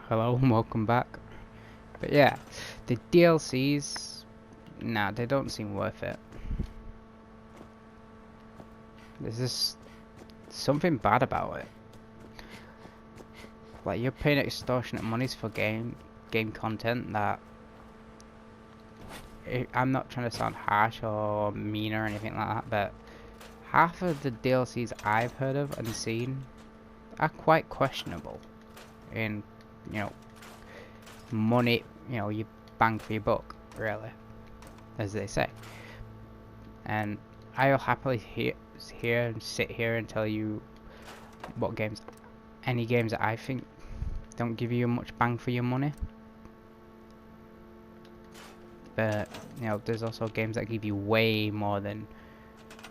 Hello and welcome back. But yeah, the DLCs, nah, they don't seem worth it. There's just something bad about it. Like, you're paying extortionate monies for game content that I'm not trying to sound harsh or mean or anything like that, but half of the DLCs I've heard of and seen are quite questionable in, you know, money, you bang for your buck, really, as they say. And I'll happily sit here and tell you what games, any games that I think don't give you much bang for your money. But, there's also games that give you way more than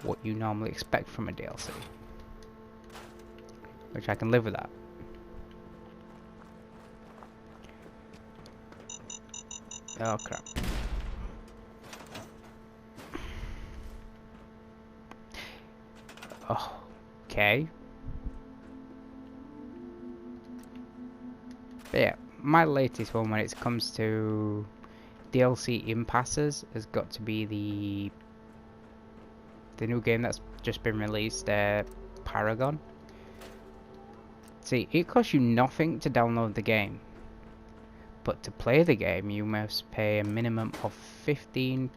what you normally expect from a DLC. Which I can live with that. Oh crap. Oh, okay. But yeah, my latest one when it comes to DLC impasses has got to be the new game that's just been released, Paragon. See, it costs you nothing to download the game, but to play the game you must pay a minimum of £15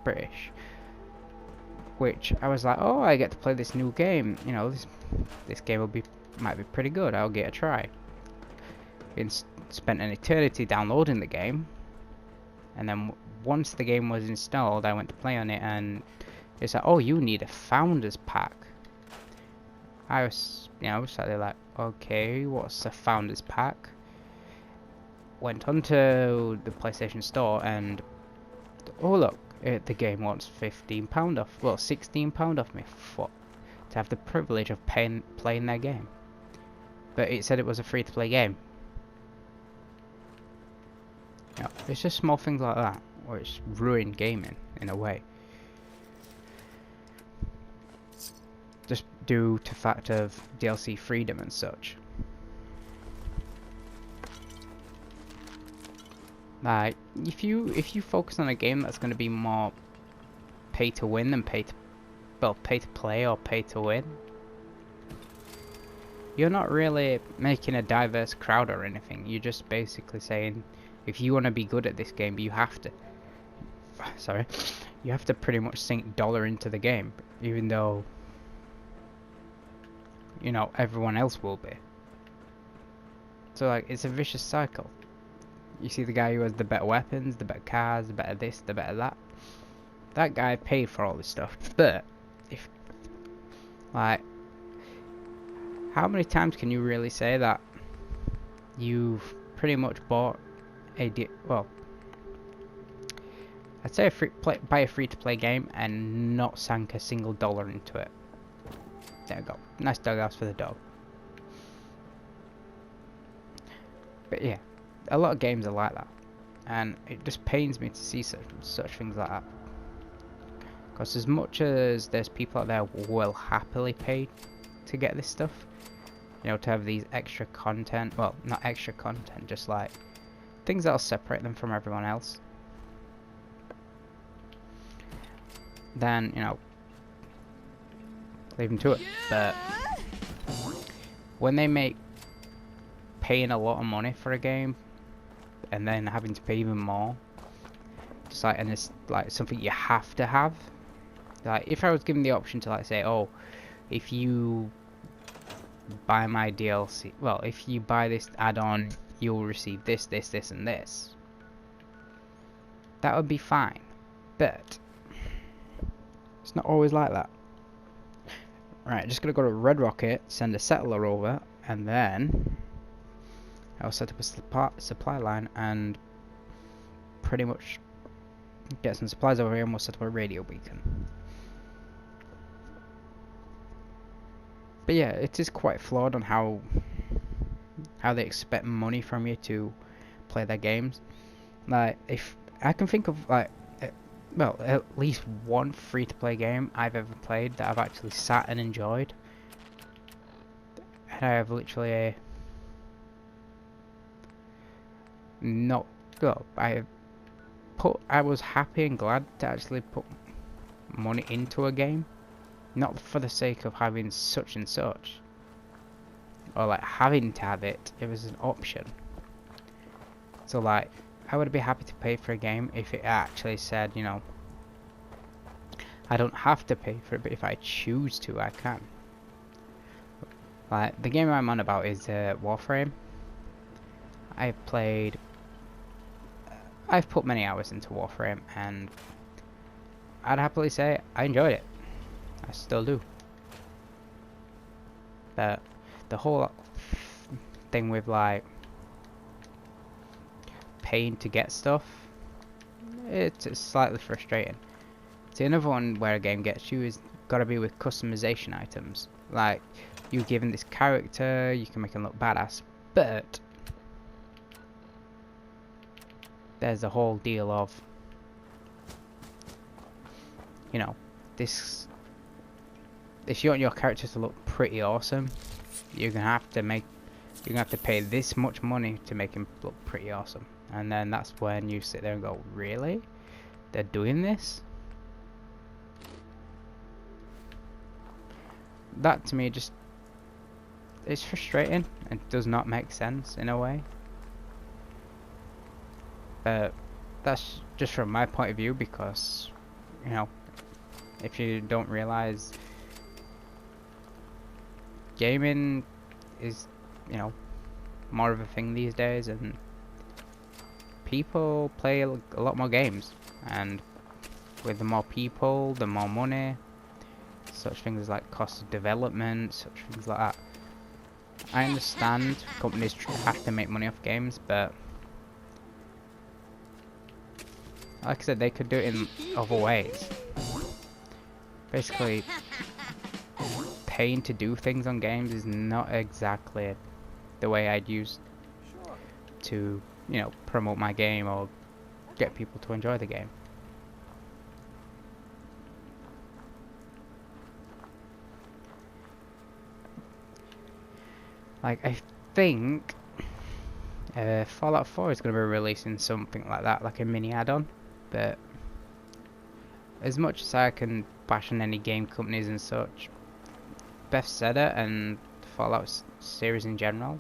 British. Which I was like, oh, I get to play this new game. This game might be pretty good. I'll get a try. Spent an eternity downloading the game, and then once the game was installed, I went to play on it, and it's like, oh, you need a founder's pack. I was, slightly like, okay, what's a founder's pack? Went onto the PlayStation Store, and oh look, the game wants £15 off. Well, £16 off me to have the privilege of playing their game. But it said it was a free-to-play game. It's just small things like that, which ruin gaming in a way. Just due to fact of DLC freedom and such. Like, if you focus on a game that's going to be more pay to win than pay to play or pay to win, you're not really making a diverse crowd or anything. You're just basically saying, if you want to be good at this game, you have to pretty much sink dollar into the game, even though everyone else will be. So like, it's a vicious cycle. You see the guy who has the better weapons, the better cars, the better this, the better that. That guy paid for all this stuff. But how many times can you really say that you've pretty much bought I'd say buy a free-to-play game and not sank a single dollar into it. There we go. Nice doghouse for the dog. But yeah, a lot of games are like that, and it just pains me to see such things like that. Because as much as there's people out there who will happily pay to get this stuff, to have these extra content, well, not extra content, just like things that'll separate them from everyone else, then, leave them to it. But when they make paying a lot of money for a game and then having to pay even more, just like, and it's like something you have to have. Like, if I was given the option to like say, oh, if you buy my DLC, well, if you buy this add-on, you'll receive this, this, this, and this, that would be fine. But it's not always like that. Right, just gonna go to Red Rocket, send a settler over, and then I'll set up a supply line and pretty much get some supplies over here, and we'll set up a radio beacon. But yeah, it is quite flawed on how they expect money from you to play their games. Like, if I can think of like, well, at least one free-to-play game I've ever played that I've actually sat and enjoyed, and I have literally not go. I was happy and glad to actually put money into a game, not for the sake of having such and such, or like having to have it. It was an option. So like, I would be happy to pay for a game if it actually said, you know, I don't have to pay for it, but if I choose to, I can. Like, the game I'm on about is Warframe. I've put many hours into Warframe, and I'd happily say I enjoyed it. I still do. But the whole thing with like paying to get stuff, it's slightly frustrating. See, another one where a game gets you is gotta be with customization items. Like, you given this character, you can make him look badass, but there's the whole deal of, you know, this. If you want your character to look pretty awesome, you're gonna have to pay this much money to make him look pretty awesome. And then that's when you sit there and go, really? They're doing this? That to me just, it's frustrating and does not make sense in a way. But that's just from my point of view, because, you know, if you don't realize, gaming is, you know, more of a thing these days, and people play a lot more games, and with the more people, the more money, such things like cost of development, such things like that. I understand companies have to make money off games, but like I said, they could do it in other ways. Basically, paying to do things on games is not exactly the way I'd use to, you know, promote my game or get people to enjoy the game. Like, I think Fallout 4 is going to be releasing something like that, like a mini add-on. But as much as I can bash on any game companies and such, Bethesda and Fallout series in general,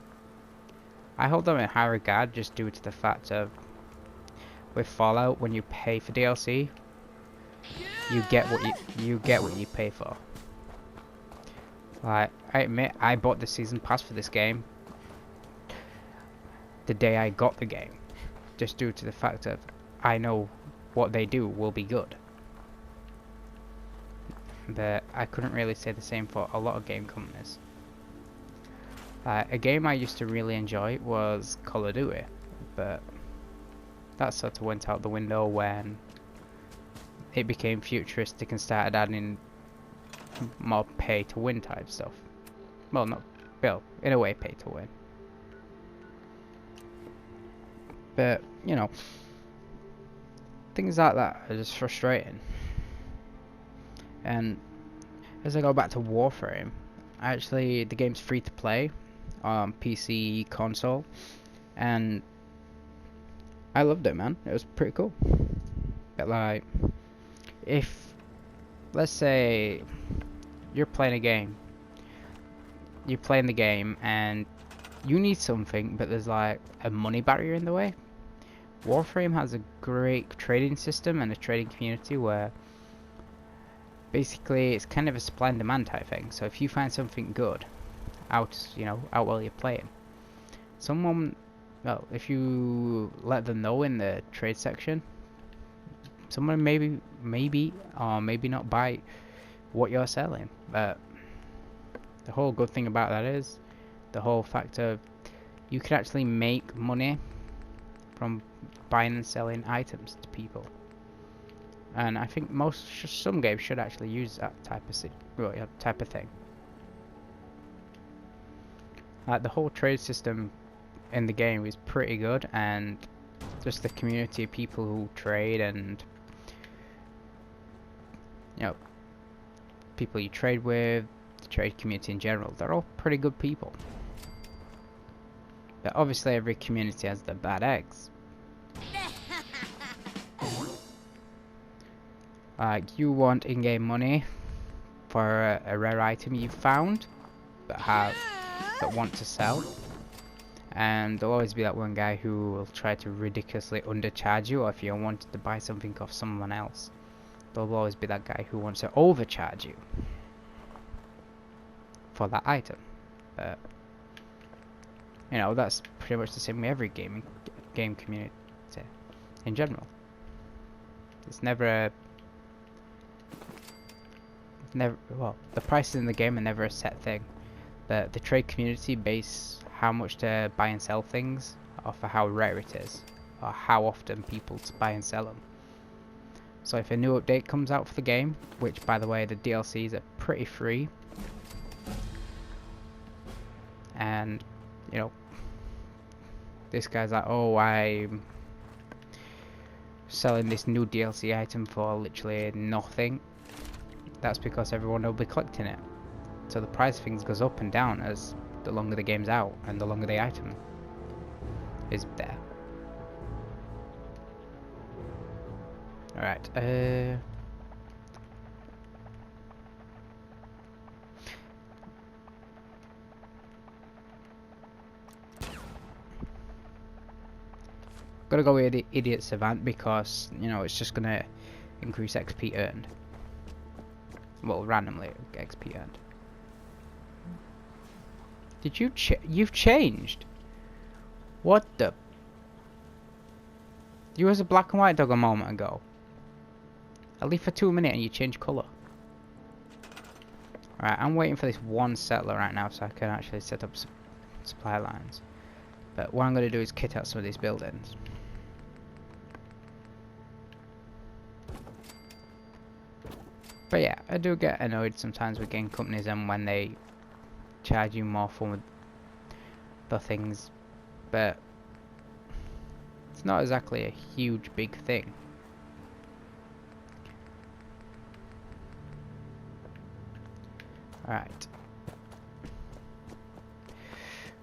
I hold them in high regard just due to the fact of, with Fallout, when you pay for DLC, you get what you pay for. Like, I admit, I bought the season pass for this game the day I got the game, just due to the fact of I know what they do will be good. But I couldn't really say the same for a lot of game companies. A game I used to really enjoy was Call of Duty, but that sort of went out the window when it became futuristic and started adding more pay to win type stuff. Well, not, well, in a way pay to win. But, you know, things like that are just frustrating. And as I go back to Warframe, actually the game's free to play on PC, console, and I loved it, man. It was pretty cool. But like, if, let's say, you're playing a game, you're playing the game and you need something, but there's like a money barrier in the way, Warframe has a great trading system and a trading community where basically it's kind of a supply and demand type thing. So if you find something good out while you're playing, someone, well, if you let them know in the trade section, someone maybe or maybe not buy what you're selling. But the whole good thing about that is the whole fact of you can actually make money from buying and selling items to people. And I think some games should actually use that type of thing. Like, the whole trade system in the game is pretty good, and just the community of people who trade, and people you trade with, the trade community in general, they're all pretty good people. But obviously every community has their bad eggs. Like, you want in-game money for a rare item you found, but want to sell. And there'll always be that one guy who will try to ridiculously undercharge you, or if you wanted to buy something off someone else, there'll always be that guy who wants to overcharge you for that item. But you know, that's pretty much the same with every game community in general. It's never well, the prices in the game are never a set thing. But the trade community base how much to buy and sell things off of how rare it is, or how often people buy and sell them. So if a new update comes out for the game, which by the way the DLCs are pretty free, and you know, this guy's like, oh, I'm selling this new DLC item for literally nothing, that's because everyone will be collecting it. So the price of things goes up and down as the longer the game's out and the longer the item is there. Alright, gotta go with the Idiot Savant because, you know, it's just gonna increase XP earned. Well, randomly XP earned. Did you you've changed? What the? You was a black and white dog a moment ago. I leave for 2 minutes and you change colour. Alright, I'm waiting for this one settler right now so I can actually set up supply lines. But what I'm going to do is kit out some of these buildings. But yeah, I do get annoyed sometimes with game companies and when they charge you more for the things, but it's not exactly a huge big thing. Alright,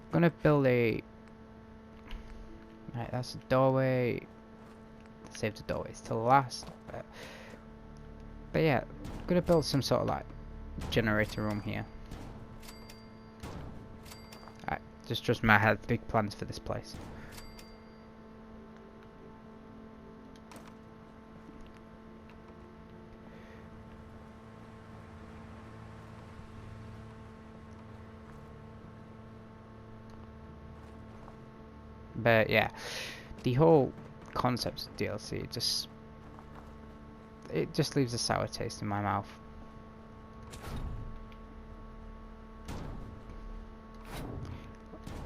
I'm gonna build a, right, that's a doorway, save the doorways to last, but yeah, I'm gonna build some sort of like generator room here. Just trust me, I had big plans for this place. But yeah, the whole concept of DLC it just leaves a sour taste in my mouth.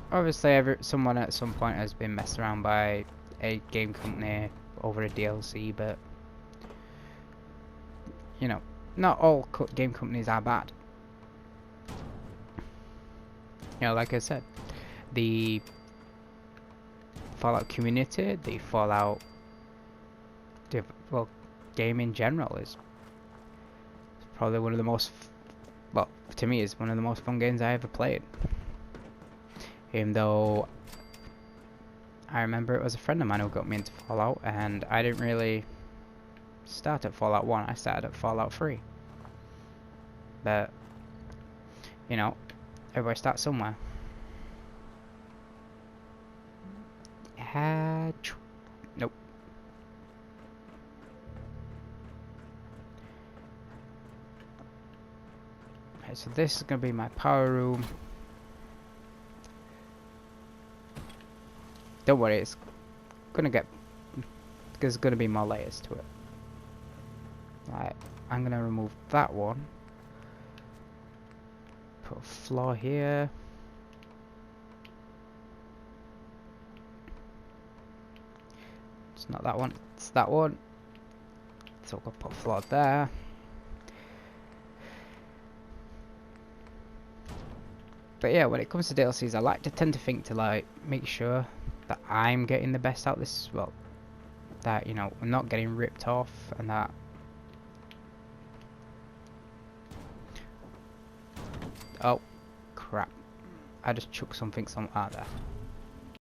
Obviously, someone at some point has been messed around by a game company over a DLC, but you know, not all game companies are bad. You know, like I said, the Fallout community, the Fallout, well, game in general is probably one of the most, well, to me, is one of the most fun games I ever played. Even though I remember it was a friend of mine who got me into Fallout, and I didn't really start at Fallout 1, I started at Fallout 3. But, you know, everybody starts somewhere. Nope. Okay, so this is going to be my power room. Don't worry, it's gonna get, there's gonna be more layers to it. Right, I'm gonna remove that one. Put a floor here. It's not that one, it's that one. So we'll put a floor there. But yeah, when it comes to DLCs, I like to tend to think to like make sure that I'm getting the best out of this, well, that, you know, I'm not getting ripped off, and that oh crap, I just chucked something out there.